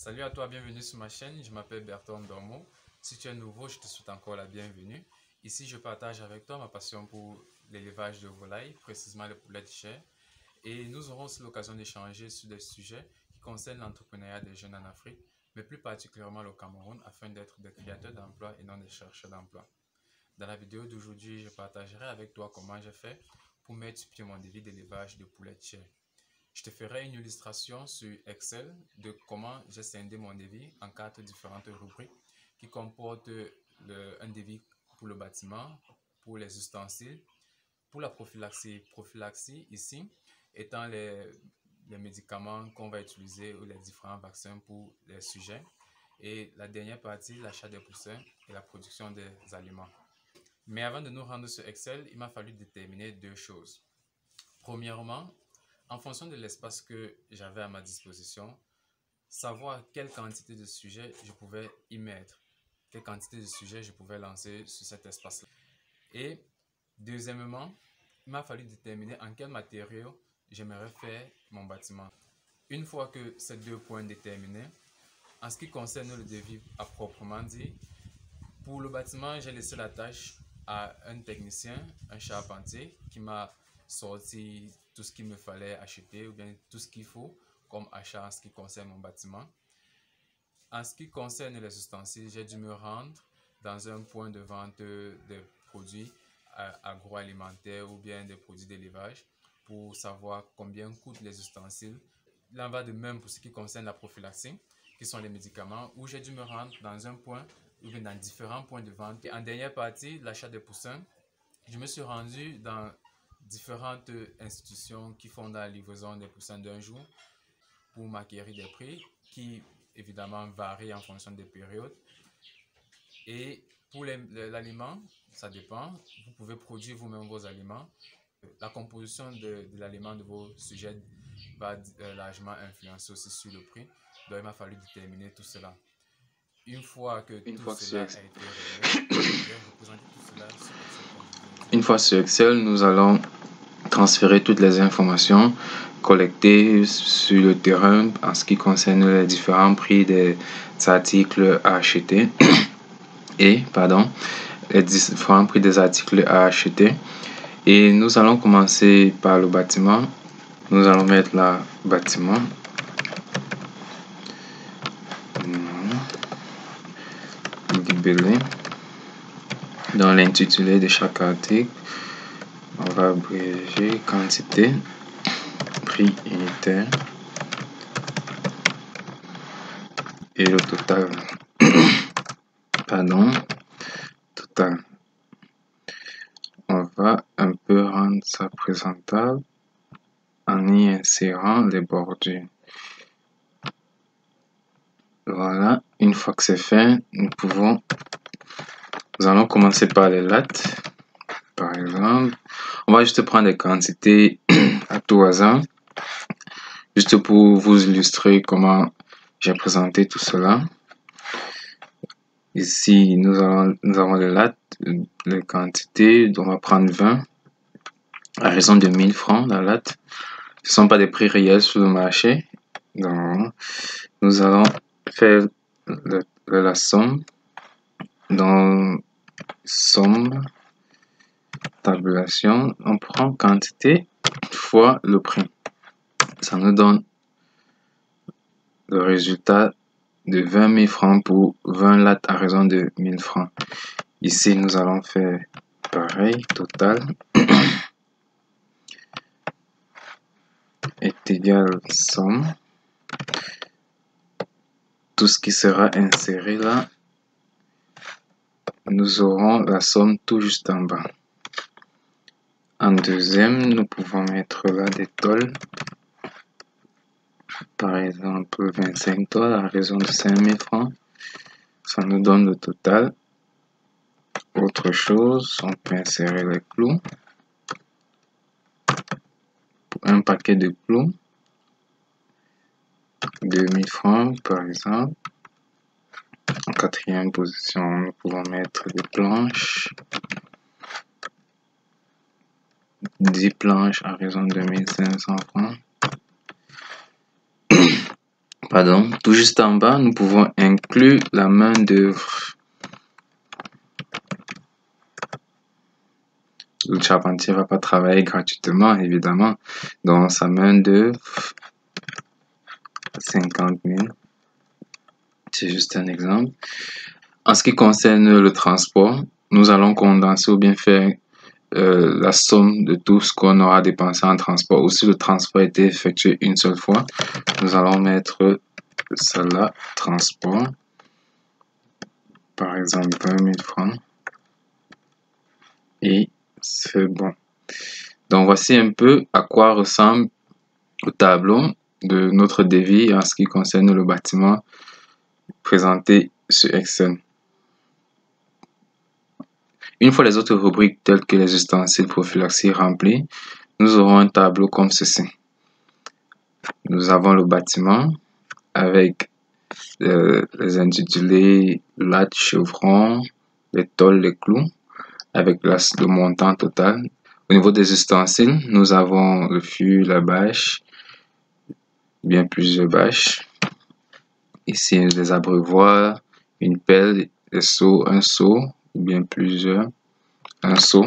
Salut à toi, bienvenue sur ma chaîne, je m'appelle Bertrand Dormo. Si tu es nouveau, je te souhaite encore la bienvenue. Ici, je partage avec toi ma passion pour l'élevage de volailles, précisément les poulets de chair. Et nous aurons aussi l'occasion d'échanger sur des sujets qui concernent l'entrepreneuriat des jeunes en Afrique, mais plus particulièrement au Cameroun, afin d'être des créateurs d'emplois et non des chercheurs d'emplois. Dans la vidéo d'aujourd'hui, je partagerai avec toi comment j'ai fait pour mettre sur pied mon défi d'élevage de poulets de chair. Je te ferai une illustration sur Excel de comment j'ai scindé mon devis en 4 différentes rubriques qui comportent un devis pour le bâtiment, pour les ustensiles, pour la prophylaxie. Prophylaxie ici étant les médicaments qu'on va utiliser ou les différents vaccins pour les sujets. Et la dernière partie, l'achat des poussins et la production des aliments. Mais avant de nous rendre sur Excel, il m'a fallu déterminer deux choses. Premièrement, en fonction de l'espace que j'avais à ma disposition, savoir quelle quantité de sujets je pouvais y mettre, quelle quantité de sujets je pouvais lancer sur cet espace-là. Et deuxièmement, il m'a fallu déterminer en quel matériau j'aimerais faire mon bâtiment. Une fois que ces deux points déterminés, en ce qui concerne le devis à proprement dit, pour le bâtiment, j'ai laissé la tâche à un technicien, un charpentier, qui m'a sorti tout ce qu'il me fallait acheter ou bien tout ce qu'il faut comme achat en ce qui concerne mon bâtiment. En ce qui concerne les ustensiles, j'ai dû me rendre dans un point de vente des produits agroalimentaires ou bien des produits d'élevage pour savoir combien coûtent les ustensiles. Il en va de même pour ce qui concerne la prophylaxie, qui sont les médicaments, où j'ai dû me rendre dans un point ou bien dans différents points de vente. Et en dernière partie, l'achat des poussins, je me suis rendu dans différentes institutions qui font la livraison des poussins d'un jour pour m'acquérir des prix qui évidemment varient en fonction des périodes. Et pour l'aliment, ça dépend. Vous pouvez produire vous-même vos aliments. La composition de l'aliment de vos sujets va largement influencer aussi sur le prix. Donc il m'a fallu déterminer tout cela. Une fois que tout cela a été réglé, je vais vous présenter tout cela sur Excel comme je vous ai dit. Une fois sur Excel, nous allons transférer toutes les informations collectées sur le terrain en ce qui concerne les différents prix des articles à acheter les différents prix des articles à acheter. Et nous allons commencer par le bâtiment. Nous allons mettre là bâtiment. Libellé. Dans l'intitulé de chaque article, on va abréger quantité, prix unitaire et le total. Total. On va un peu rendre ça présentable en y insérant les bordures. Voilà, une fois que c'est fait, nous allons commencer par les lattes. Par exemple, on va juste prendre des quantités à tout hasard, juste pour vous illustrer comment j'ai présenté tout cela. Ici, nous avons les lattes, les quantités, on va prendre 20 à raison de 1000 francs la latte. Ce ne sont pas des prix réels sur le marché. Donc, nous allons faire la somme. Dans somme, tabulation, on prend quantité fois le prix. Ça nous donne le résultat de 20 000 francs pour 20 lattes à raison de 1000 francs. Ici, nous allons faire pareil, total est égal somme. Tout ce qui sera inséré là, nous aurons la somme tout juste en bas. En deuxième, nous pouvons mettre là des tolls. Par exemple, 25 tolls à raison de 5000 francs. Ça nous donne le total. Autre chose, on peut insérer les clous. Pour un paquet de clous, 2000 francs par exemple. En quatrième position, nous pouvons mettre des planches. 10 planches à raison de 1500 francs. Pardon, tout juste en bas, nous pouvons inclure la main-d'œuvre. Le charpentier ne va pas travailler gratuitement, évidemment. Donc, sa main-d'œuvre, 50 000. C'est juste un exemple. En ce qui concerne le transport, nous allons condenser ou bien faire la somme de tout ce qu'on aura dépensé en transport. Ou si le transport a été effectué une seule fois, nous allons mettre ça là, transport. Par exemple, 20 000 francs. Et c'est bon. Donc, voici un peu à quoi ressemble le tableau de notre devis en ce qui concerne le bâtiment présenté sur Excel. Une fois les autres rubriques telles que les ustensiles prophylaxie remplies, nous aurons un tableau comme ceci. Nous avons le bâtiment avec les intitulés, lattes, chevrons, les tôles, les clous, avec le montant total. Au niveau des ustensiles, nous avons le fût, la bâche, bien plusieurs bâches. Ici, les abreuvoirs, une pelle, un seau, bien plusieurs, un seau.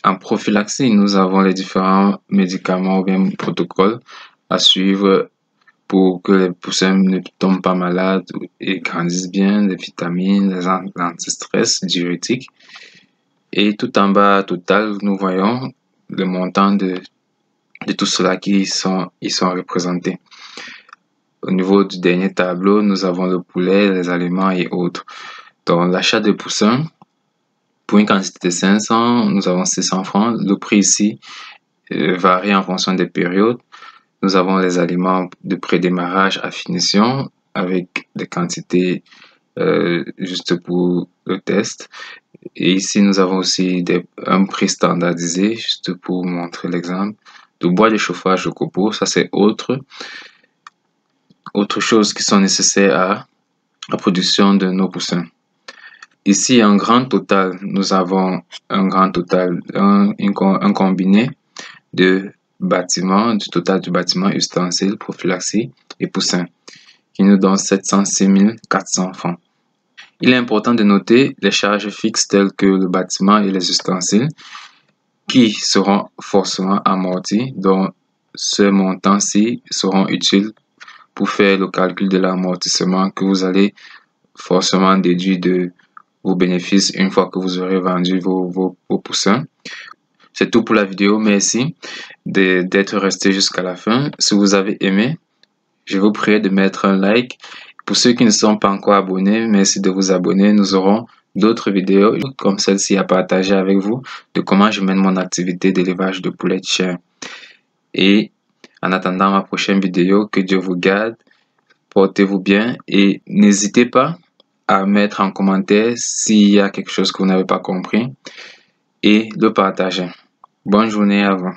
En prophylaxie, nous avons les différents médicaments ou bien protocoles à suivre pour que les poussins ne tombent pas malades et grandissent bien, les vitamines, les anti-stress, diurétiques. Et tout en bas, total, nous voyons le montant de tout cela qui sont représentés. Au niveau du dernier tableau, nous avons le poulet, les aliments et autres. Donc, l'achat de poussins, pour une quantité de 500, nous avons 600 francs. Le prix ici varie en fonction des périodes. Nous avons les aliments de prédémarrage à finition avec des quantités juste pour le test. Et ici, nous avons aussi un prix standardisé, juste pour vous montrer l'exemple. Le bois de chauffage de copeaux, ça c'est autre choses qui sont nécessaires à la production de nos poussins. Ici, en grand total, nous avons un combiné de bâtiments, du total du bâtiment, ustensiles, prophylaxie et poussins, qui nous donne 706 400 francs. Il est important de noter les charges fixes telles que le bâtiment et les ustensiles qui seront forcément amortis, dont ce montant-ci seront utiles pour faire le calcul de l'amortissement que vous allez forcément déduire de vos bénéfices une fois que vous aurez vendu vos poussins. C'est tout pour la vidéo. Merci d'être resté jusqu'à la fin. Si vous avez aimé, je vous prie de mettre un like. Pour ceux qui ne sont pas encore abonnés, merci de vous abonner. Nous aurons d'autres vidéos comme celle-ci à partager avec vous de comment je mène mon activité d'élevage de poulets de chair. Et en attendant ma prochaine vidéo, que Dieu vous garde, portez-vous bien et n'hésitez pas à mettre en commentaire s'il y a quelque chose que vous n'avez pas compris et le partager. Bonne journée à vous.